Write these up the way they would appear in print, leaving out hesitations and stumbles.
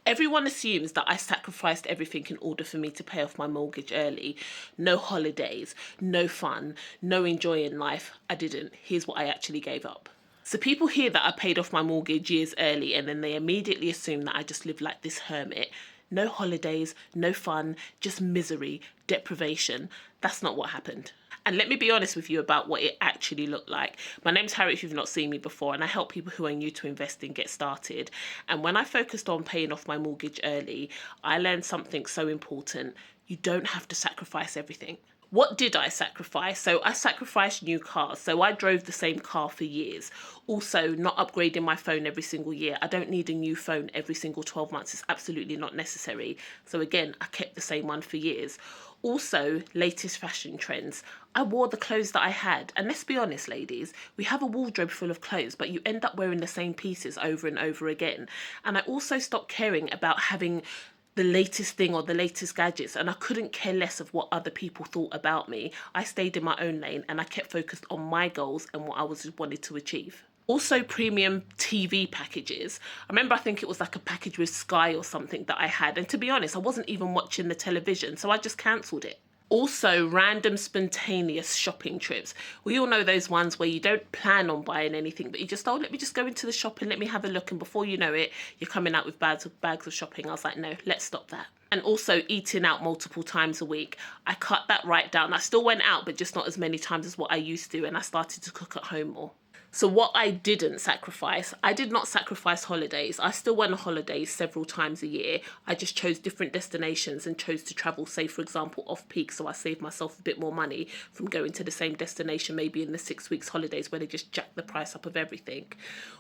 Everyone assumes that I sacrificed everything in order for me to pay off my mortgage early. No holidays, no fun, no enjoying life. I didn't. Here's what I actually gave up. So people hear that I paid off my mortgage years early and then they immediately assume that I just lived like this hermit. No holidays, no fun, just misery, deprivation. That's not what happened. And let me be honest with you about what it actually looked like. My name's Harriet if you've not seen me before, and I help people who are new to investing get started. And when I focused on paying off my mortgage early, I learned something so important. You don't have to sacrifice everything. What did I sacrifice? So I sacrificed new cars. So I drove the same car for years. Also, not upgrading my phone every single year. I don't need a new phone every single 12 months. It's absolutely not necessary. So again, I kept the same one for years. Also, latest fashion trends. I wore the clothes that I had. And let's be honest, ladies, we have a wardrobe full of clothes, but you end up wearing the same pieces over and over again. And I also stopped caring about having the latest thing or the latest gadgets, and I couldn't care less of what other people thought about me. I stayed in my own lane and I kept focused on my goals and what I wanted to achieve. Also, premium TV packages. I remember I think it was like a package with Sky or something that I had, and to be honest, I wasn't even watching the television, so I just cancelled it. Also, random spontaneous shopping trips. We all know those ones where you don't plan on buying anything, but you just, oh, let me just go into the shop and let me have a look. And before you know it, you're coming out with bags of shopping. I was like, no, let's stop that. And also eating out multiple times a week. I cut that right down. I still went out, but just not as many times as what I used to. And I started to cook at home more. So what I didn't sacrifice, I did not sacrifice holidays. I still went on holidays several times a year. I just chose different destinations and chose to travel, say, for example, off peak. So I saved myself a bit more money from going to the same destination, maybe in the 6 weeks holidays where they just jack the price up of everything.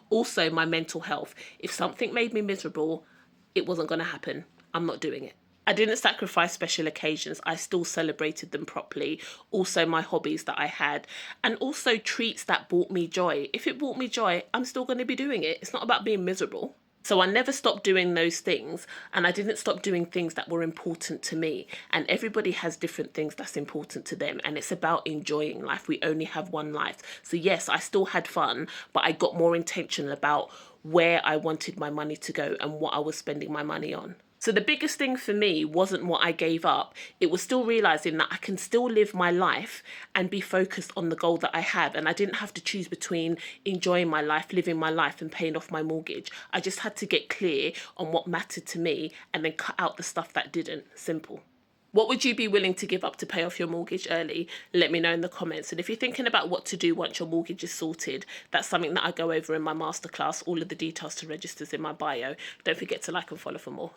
Also, my mental health. If something made me miserable, it wasn't going to happen. I'm not doing it. I didn't sacrifice special occasions. I still celebrated them properly. Also my hobbies that I had, and also treats that brought me joy. If it brought me joy, I'm still going to be doing it. It's not about being miserable. So I never stopped doing those things, and I didn't stop doing things that were important to me. And everybody has different things that's important to them, and it's about enjoying life. We only have one life. So yes, I still had fun, but I got more intentional about where I wanted my money to go and what I was spending my money on. So the biggest thing for me wasn't what I gave up. It was still realizing that I can still live my life and be focused on the goal that I have. And I didn't have to choose between enjoying my life, living my life and paying off my mortgage. I just had to get clear on what mattered to me and then cut out the stuff that didn't. Simple. What would you be willing to give up to pay off your mortgage early? Let me know in the comments. And if you're thinking about what to do once your mortgage is sorted, that's something that I go over in my masterclass. All of the details to register is in my bio. Don't forget to like and follow for more.